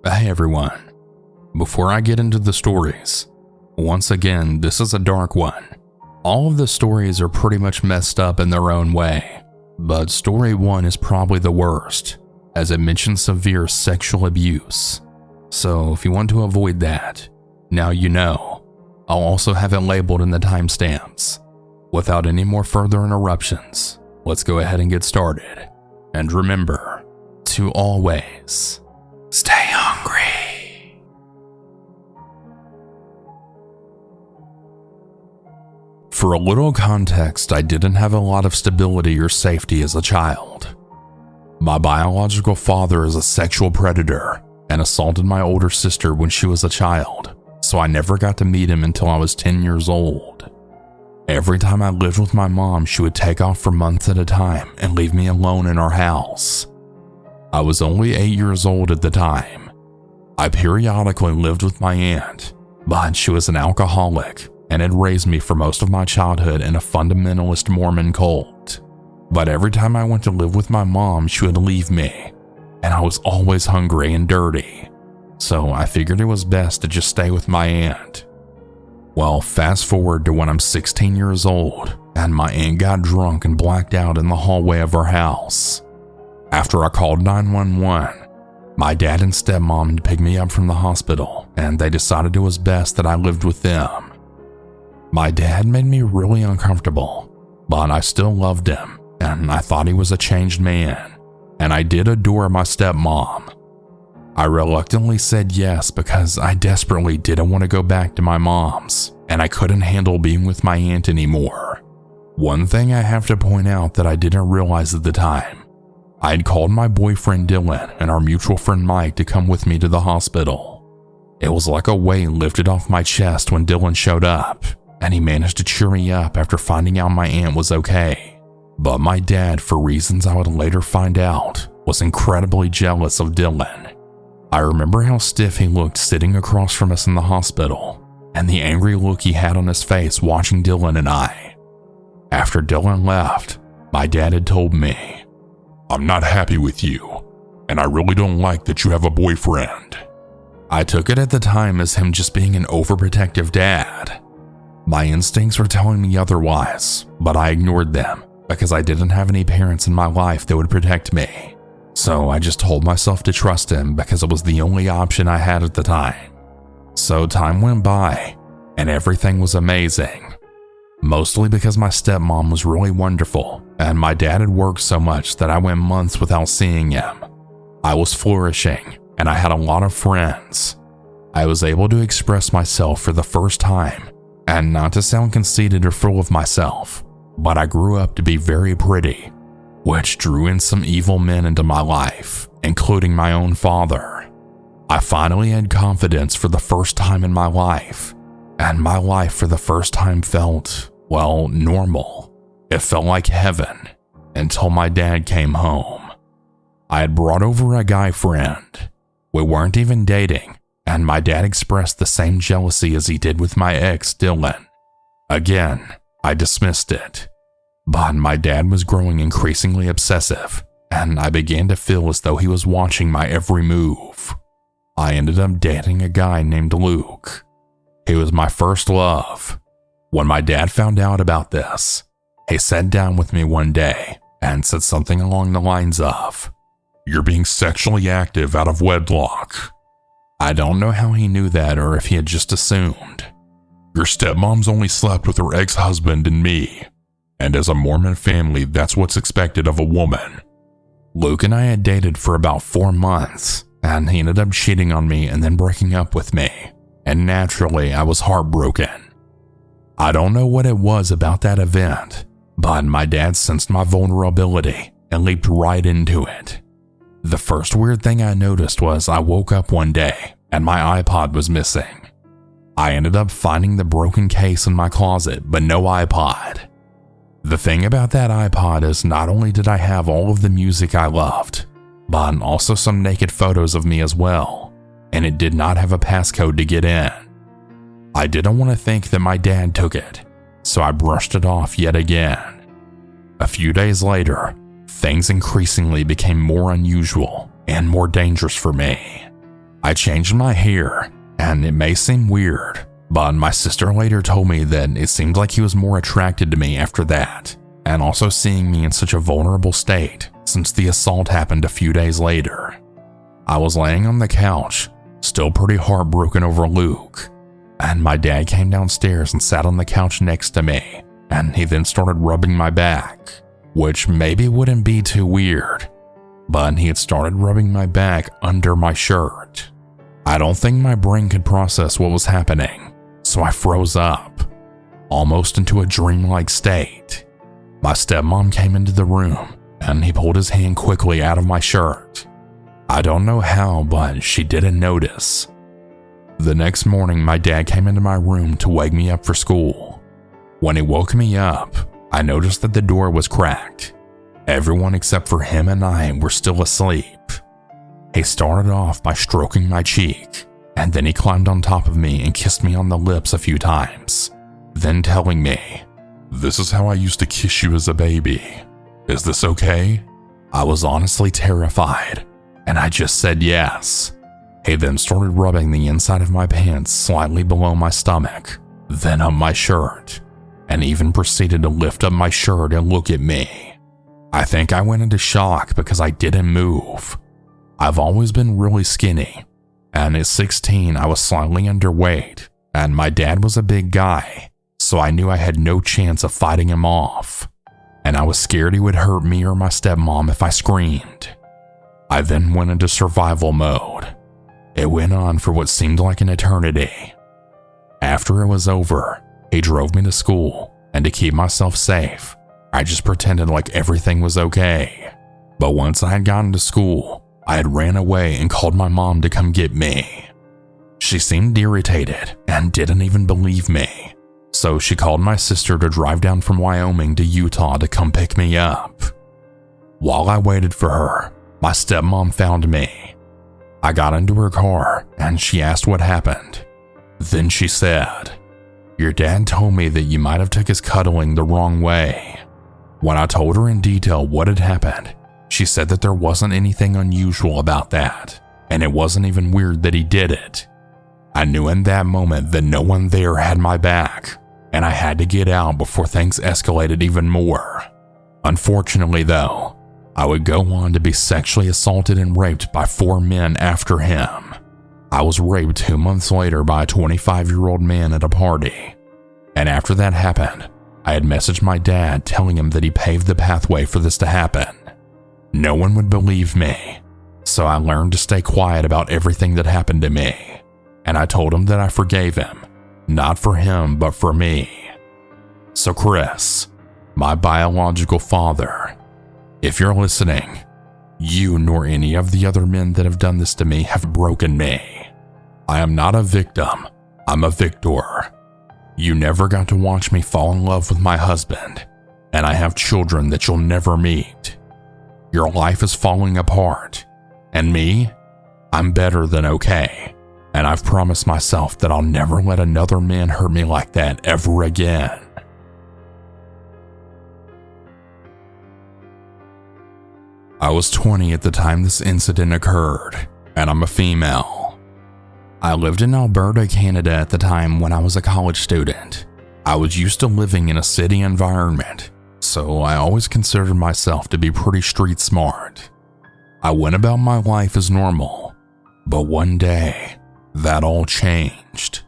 Hey everyone. Before I get into the stories, once again, this is a dark one. All of the stories are pretty much messed up in their own way, but story 1 is probably the worst, as it mentions severe sexual abuse. So if you want to avoid that, now you know. I'll also have it labeled in the timestamps. Without any more further interruptions, let's go ahead and get started. And remember to always stay hungry. For a little context, I didn't have a lot of stability or safety as a child. My biological father is a sexual predator and assaulted my older sister when she was a child, so I never got to meet him until I was 10 years old. Every time I lived with my mom, she would take off for months at a time and leave me alone in our house. I was only 8 years old at the time. I periodically lived with my aunt, but she was an alcoholic and had raised me for most of my childhood in a fundamentalist Mormon cult. But every time I went to live with my mom, she would leave me, and I was always hungry and dirty. So I figured it was best to just stay with my aunt. Well, fast forward to when I'm 16 years old, and my aunt got drunk and blacked out in the hallway of our house. After I called 911, my dad and stepmom had picked me up from the hospital, and they decided it was best that I lived with them. My dad made me really uncomfortable, but I still loved him, and I thought he was a changed man, and I did adore my stepmom. I reluctantly said yes because I desperately didn't want to go back to my mom's, and I couldn't handle being with my aunt anymore. One thing I have to point out that I didn't realize at the time, I had called my boyfriend Dylan and our mutual friend Mike to come with me to the hospital. It was like a weight lifted off my chest when Dylan showed up, and he managed to cheer me up after finding out my aunt was okay. But my dad, for reasons I would later find out, was incredibly jealous of Dylan. I remember how stiff he looked sitting across from us in the hospital, and the angry look he had on his face watching Dylan and I. After Dylan left, my dad had told me, "I'm not happy with you, and I really don't like that you have a boyfriend." I took it at the time as him just being an overprotective dad. My instincts were telling me otherwise, but I ignored them because I didn't have any parents in my life that would protect me. So I just told myself to trust him because it was the only option I had at the time. So time went by, and everything was amazing. Mostly because my stepmom was really wonderful, and my dad had worked so much that I went months without seeing him. I was flourishing, and I had a lot of friends. I was able to express myself for the first time, and not to sound conceited or full of myself, but I grew up to be very pretty, which drew in some evil men into my life, including my own father. I finally had confidence for the first time in my life, and my life for the first time felt, well, normal. It felt like heaven, until my dad came home. I had brought over a guy friend. We weren't even dating, and my dad expressed the same jealousy as he did with my ex, Dylan. Again, I dismissed it. But my dad was growing increasingly obsessive, and I began to feel as though he was watching my every move. I ended up dating a guy named Luke. He was my first love. When my dad found out about this, he sat down with me one day and said something along the lines of, "You're being sexually active out of wedlock." I don't know how he knew that or if he had just assumed. "Your stepmom's only slept with her ex-husband and me. And as a Mormon family, that's what's expected of a woman." Luke and I had dated for about 4 months, and he ended up cheating on me and then breaking up with me. And naturally, I was heartbroken. I don't know what it was about that event, but my dad sensed my vulnerability and leaped right into it. The first weird thing I noticed was I woke up one day and my iPod was missing. I ended up finding the broken case in my closet, but no iPod. The thing about that iPod is not only did I have all of the music I loved, but also some naked photos of me as well, and it did not have a passcode to get in. I didn't want to think that my dad took it, so I brushed it off yet again. A few days later, things increasingly became more unusual and more dangerous for me. I changed my hair, and it may seem weird, but my sister later told me that it seemed like he was more attracted to me after that, and also seeing me in such a vulnerable state since the assault happened a few days later. I was laying on the couch, still pretty heartbroken over Luke, and my dad came downstairs and sat on the couch next to me, and he then started rubbing my back, which maybe wouldn't be too weird, but he had started rubbing my back under my shirt. I don't think my brain could process what was happening, so I froze up, almost into a dreamlike state. My stepmom came into the room, and he pulled his hand quickly out of my shirt. I don't know how, but she didn't notice. The next morning, my dad came into my room to wake me up for school. When he woke me up, I noticed that the door was cracked. Everyone except for him and I were still asleep. He started off by stroking my cheek, and then he climbed on top of me and kissed me on the lips a few times, then telling me, "This is how I used to kiss you as a baby. Is this okay?" I was honestly terrified, and I just said yes. He then started rubbing the inside of my pants slightly below my stomach, then up my shirt, and even proceeded to lift up my shirt and look at me. I think I went into shock because I didn't move. I've always been really skinny, and at 16 I was slightly underweight, and my dad was a big guy, so I knew I had no chance of fighting him off, and I was scared he would hurt me or my stepmom if I screamed. I then went into survival mode. It went on for what seemed like an eternity. After it was over, he drove me to school, and to keep myself safe, I just pretended like everything was okay. But once I had gotten to school, I had ran away and called my mom to come get me. She seemed irritated and didn't even believe me, so she called my sister to drive down from Wyoming to Utah to come pick me up. While I waited for her, my stepmom found me. I got into her car and she asked what happened. Then she said, "Your dad told me that you might have took his cuddling the wrong way." When I told her in detail what had happened, she said that there wasn't anything unusual about that, and it wasn't even weird that he did it. I knew in that moment that no one there had my back, and I had to get out before things escalated even more. Unfortunately though, I would go on to be sexually assaulted and raped by 4 men after him. I was raped 2 months later by a 25-year-old man at a party, and after that happened, I had messaged my dad telling him that he paved the pathway for this to happen. No one would believe me, so I learned to stay quiet about everything that happened to me, and I told him that I forgave him, not for him but for me. So Chris, my biological father, if you're listening, you nor any of the other men that have done this to me have broken me. I am not a victim, I'm a victor. You never got to watch me fall in love with my husband, and I have children that you'll never meet. Your life is falling apart, and me, I'm better than okay, and I've promised myself that I'll never let another man hurt me like that ever again. I was 20 at the time this incident occurred, and I'm a female. I lived in Alberta, Canada at the time when I was a college student. I was used to living in a city environment, so I always considered myself to be pretty street smart. I went about my life as normal, but one day, that all changed.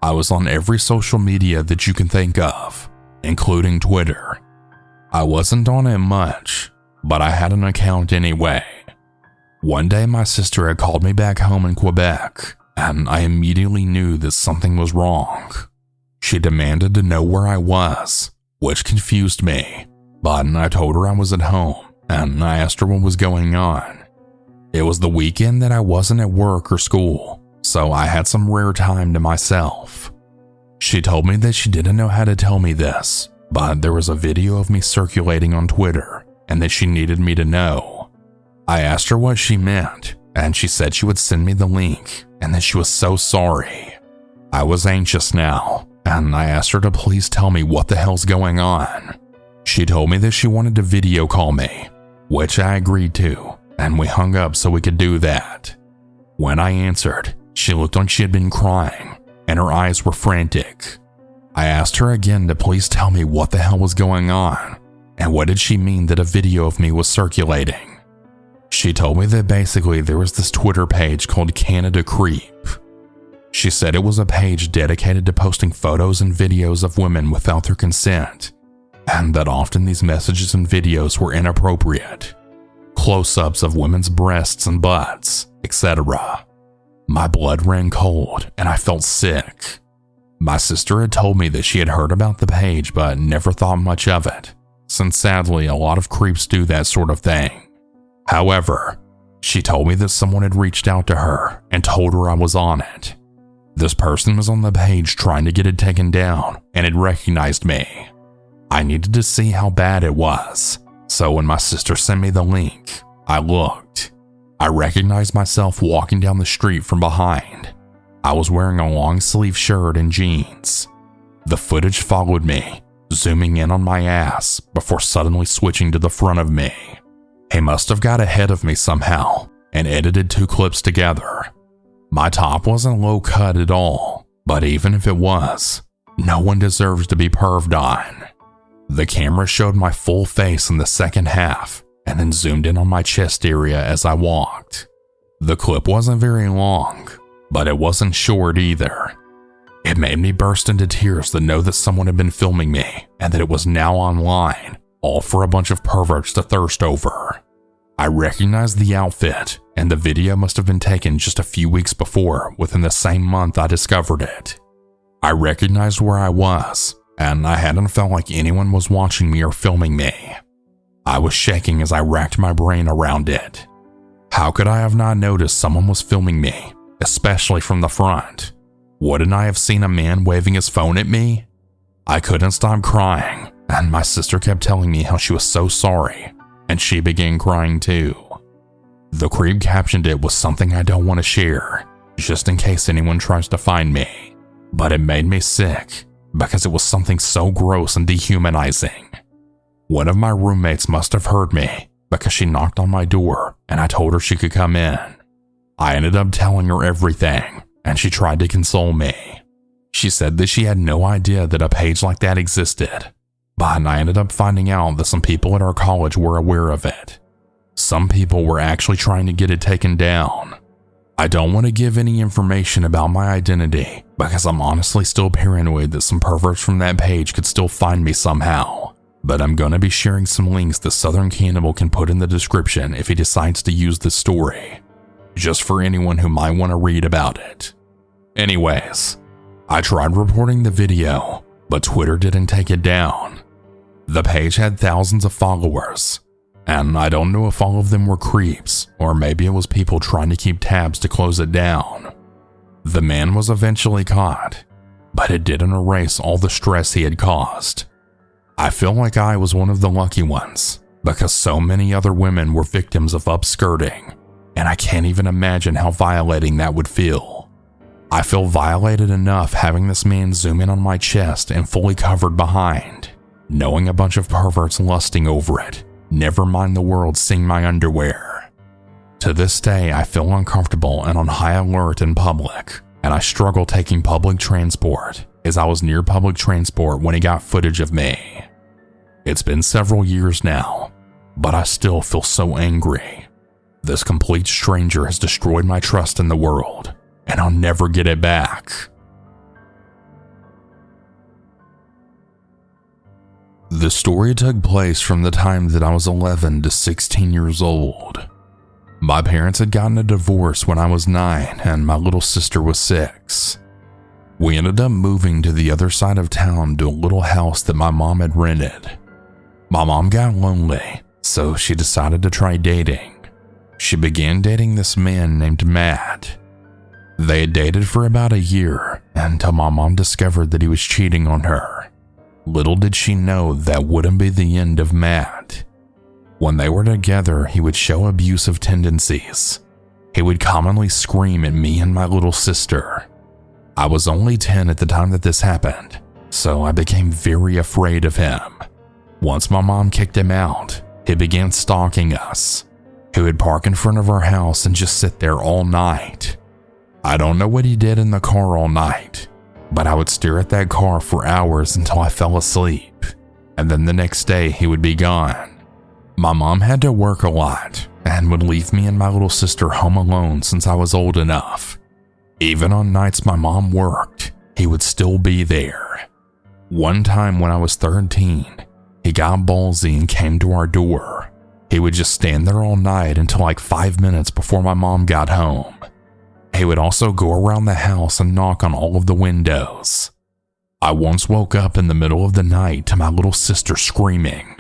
I was on every social media that you can think of, including Twitter. I wasn't on it much, but I had an account anyway. One day my sister had called me back home in Quebec, and I immediately knew that something was wrong. She demanded to know where I was, which confused me, but I told her I was at home, and I asked her what was going on. It was the weekend that I wasn't at work or school, so I had some rare time to myself. She told me that she didn't know how to tell me this, but there was a video of me circulating on Twitter, and that she needed me to know. I asked her what she meant, and she said she would send me the link, and that she was so sorry. I was anxious now, and I asked her to please tell me what the hell's going on. She told me that she wanted to video call me, which I agreed to, and we hung up so we could do that. When I answered, she looked like she had been crying, and her eyes were frantic. I asked her again to please tell me what the hell was going on, and what did she mean that a video of me was circulating. She told me that basically there was this Twitter page called Canada Creep. She said it was a page dedicated to posting photos and videos of women without their consent, and that often these messages and videos were inappropriate. Close-ups of women's breasts and butts, etc. My blood ran cold and I felt sick. My sister had told me that she had heard about the page but never thought much of it, since sadly a lot of creeps do that sort of thing. However, she told me that someone had reached out to her and told her I was on it. This person was on the page trying to get it taken down and had recognized me. I needed to see how bad it was, so when my sister sent me the link, I looked. I recognized myself walking down the street from behind. I was wearing a long-sleeve shirt and jeans. The footage followed me, zooming in on my ass before suddenly switching to the front of me. He must have got ahead of me somehow and edited 2 clips together. My top wasn't low cut at all, but even if it was, no one deserves to be perved on. The camera showed my full face in the second half and then zoomed in on my chest area as I walked. The clip wasn't very long, but it wasn't short either. It made me burst into tears to know that someone had been filming me and that it was now online, all for a bunch of perverts to thirst over. I recognized the outfit, and the video must have been taken just a few weeks before, within the same month I discovered it. I recognized where I was, and I hadn't felt like anyone was watching me or filming me. I was shaking as I racked my brain around it. How could I have not noticed someone was filming me, especially from the front? Wouldn't I have seen a man waving his phone at me? I couldn't stop crying, and my sister kept telling me how she was so sorry, and she began crying too. The creep captioned it with something I don't want to share, just in case anyone tries to find me, but it made me sick because it was something so gross and dehumanizing. One of my roommates must have heard me because she knocked on my door and I told her she could come in. I ended up telling her everything and she tried to console me. She said that she had no idea that a page like that existed, but I ended up finding out that some people at our college were aware of it. Some people were actually trying to get it taken down. I don't want to give any information about my identity because I'm honestly still paranoid that some perverts from that page could still find me somehow. But I'm going to be sharing some links that Southern Cannibal can put in the description if he decides to use this story, just for anyone who might want to read about it. Anyways, I tried reporting the video, but Twitter didn't take it down. The page had thousands of followers, and I don't know if all of them were creeps, or maybe it was people trying to keep tabs to close it down. The man was eventually caught, but it didn't erase all the stress he had caused. I feel like I was one of the lucky ones, because so many other women were victims of upskirting, and I can't even imagine how violating that would feel. I feel violated enough having this man zoom in on my chest and fully covered behind, knowing a bunch of perverts lusting over it, never mind the world seeing my underwear. To this day, I feel uncomfortable and on high alert in public, and I struggle taking public transport, as I was near public transport when he got footage of me. It's been several years now, but I still feel so angry. This complete stranger has destroyed my trust in the world, and I'll never get it back. The story took place from the time that I was 11 to 16 years old. My parents had gotten a divorce when I was 9 and my little sister was 6. We ended up moving to the other side of town to a little house that my mom had rented. My mom got lonely, so she decided to try dating. She began dating this man named Matt. They had dated for about a year until my mom discovered that he was cheating on her. Little did she know that wouldn't be the end of Matt. When they were together, he would show abusive tendencies. He would commonly scream at me and my little sister. I was only 10 at the time that this happened, so I became very afraid of him. Once my mom kicked him out, he began stalking us. He would park in front of our house and just sit there all night. I don't know what he did in the car all night, but I would stare at that car for hours until I fell asleep, and then the next day he would be gone. My mom had to work a lot and would leave me and my little sister home alone since I was old enough. Even on nights my mom worked, he would still be there. One time when I was 13, he got ballsy and came to our door. He would just stand there all night until like 5 minutes before my mom got home. He would also go around the house and knock on all of the windows. I once woke up in the middle of the night to my little sister screaming.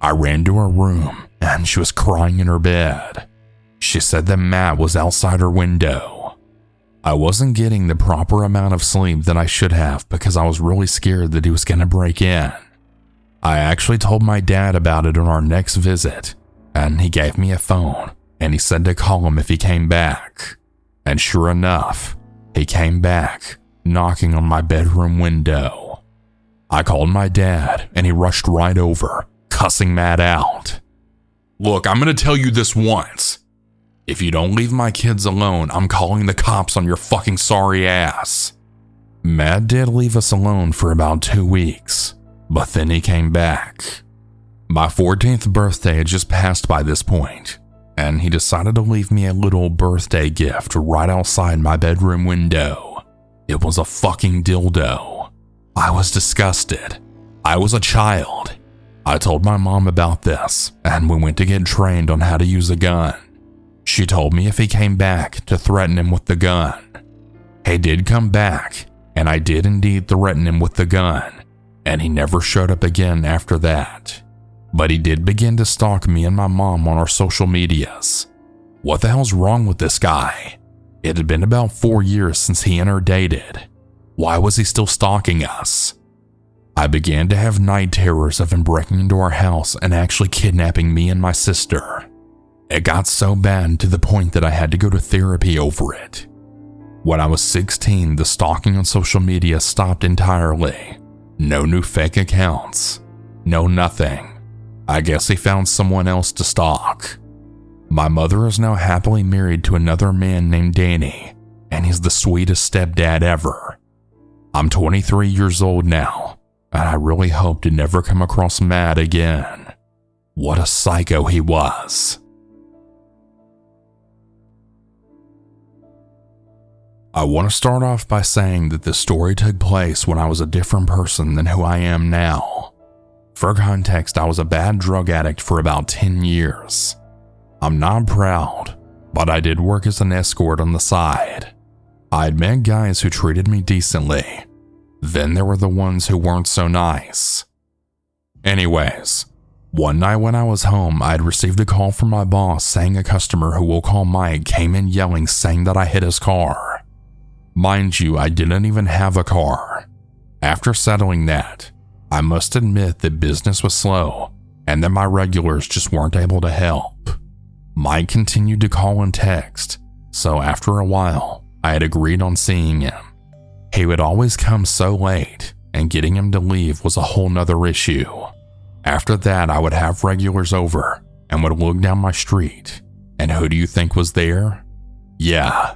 I ran to her room and she was crying in her bed. She said that Matt was outside her window. I wasn't getting the proper amount of sleep that I should have because I was really scared that he was going to break in. I actually told my dad about it on our next visit, and he gave me a phone and he said to call him if he came back. And sure enough, he came back, knocking on my bedroom window. I called my dad and he rushed right over, cussing Matt out. "Look, I'm going to tell you this once. If you don't leave my kids alone, I'm calling the cops on your fucking sorry ass." Matt did leave us alone for about 2 weeks, but then he came back. My 14th birthday had just passed by this point, and he decided to leave me a little birthday gift right outside my bedroom window. It was a fucking dildo. I was disgusted. I was a child. I told my mom about this, and we went to get trained on how to use a gun. She told me if he came back to threaten him with the gun. He did come back, and I did indeed threaten him with the gun, and he never showed up again after that. But he did begin to stalk me and my mom on our social medias. What the hell's wrong with this guy? It had been about 4 years since he and her dated. Why was he still stalking us? I began to have night terrors of him breaking into our house and actually kidnapping me and my sister. It got so bad to the point that I had to go to therapy over it. When I was 16, the stalking on social media stopped entirely. No new fake accounts. No nothing. I guess he found someone else to stalk. My mother is now happily married to another man named Danny, and he's the sweetest stepdad ever. I'm 23 years old now, and I really hope to never come across Matt again. What a psycho he was. I want to start off by saying that this story took place when I was a different person than who I am now. For context, I was a bad drug addict for about 10 years. I'm not proud, but I did work as an escort on the side. I had met guys who treated me decently. Then there were the ones who weren't so nice. Anyways, one night when I was home, I had received a call from my boss saying a customer who we'll call Mike came in yelling saying that I hit his car. Mind you, I didn't even have a car. After settling that, I must admit that business was slow and that my regulars just weren't able to help. Mike continued to call and text, so after a while, I had agreed on seeing him. He would always come so late, and getting him to leave was a whole nother issue. After that, I would have regulars over and would look down my street, and who do you think was there? Yeah,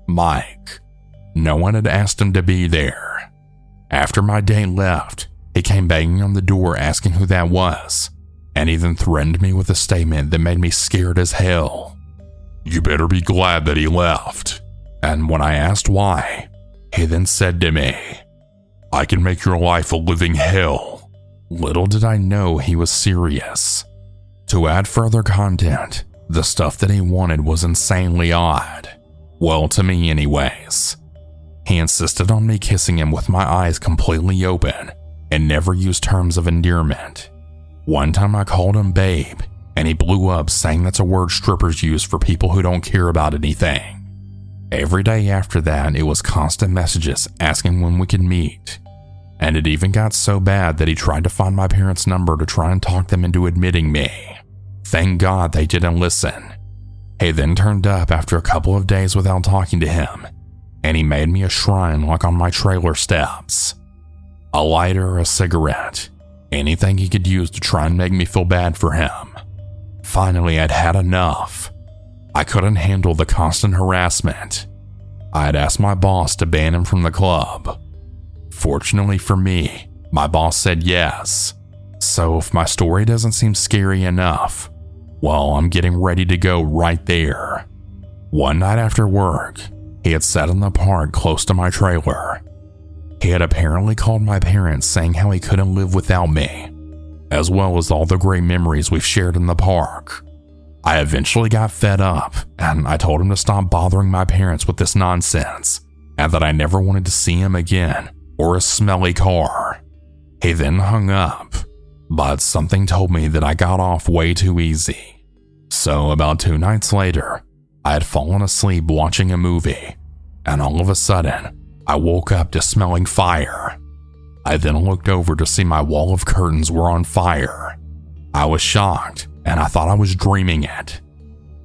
Mike. No one had asked him to be there. After my date left, he came banging on the door asking who that was, and he then threatened me with a statement that made me scared as hell. "You better be glad that he left." And when I asked why, he then said to me, "I can make your life a living hell." Little did I know he was serious. To add further content, the stuff that he wanted was insanely odd. Well, to me anyways. He insisted on me kissing him with my eyes completely open and never used terms of endearment. One time I called him babe, and he blew up saying that's a word strippers use for people who don't care about anything. Every day after that, it was constant messages asking when we could meet. And it even got so bad that he tried to find my parents' number to try and talk them into admitting me. Thank God they didn't listen. He then turned up after a couple of days without talking to him, and he made me a shrine like on my trailer steps. A lighter, a cigarette, anything he could use to try and make me feel bad for him. Finally, I'd had enough. I couldn't handle the constant harassment. I had asked my boss to ban him from the club. Fortunately for me, my boss said yes. So if my story doesn't seem scary enough, well, I'm getting ready to go right there. One night after work, he had sat in the park close to my trailer. He had apparently called my parents saying how he couldn't live without me, as well as all the great memories we've shared in the park. I eventually got fed up, and I told him to stop bothering my parents with this nonsense, and that I never wanted to see him again, or a smelly car. He then hung up, but something told me that I got off way too easy. So about 2 nights later, I had fallen asleep watching a movie, and all of a sudden, I woke up to smelling fire. I then looked over to see my wall of curtains were on fire. I was shocked, and I thought I was dreaming it.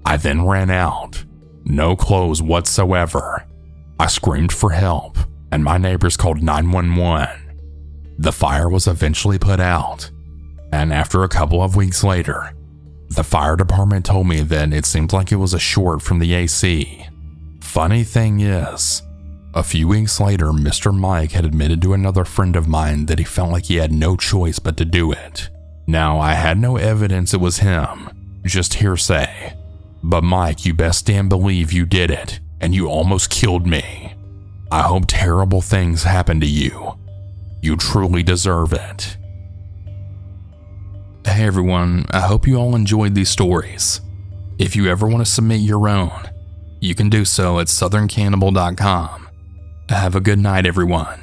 I then ran out, no clothes whatsoever. I screamed for help, and my neighbors called 911. The fire was eventually put out, and after a couple of weeks later, the fire department told me that it seemed like it was a short from the AC. Funny thing is, a few weeks later, Mr. Mike had admitted to another friend of mine that he felt like he had no choice but to do it. Now, I had no evidence it was him, just hearsay. But Mike, you best damn believe you did it, and you almost killed me. I hope terrible things happen to you. You truly deserve it. Hey everyone, I hope you all enjoyed these stories. If you ever want to submit your own, you can do so at southerncannibal.com. Have a good night, everyone.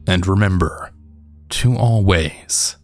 And remember to always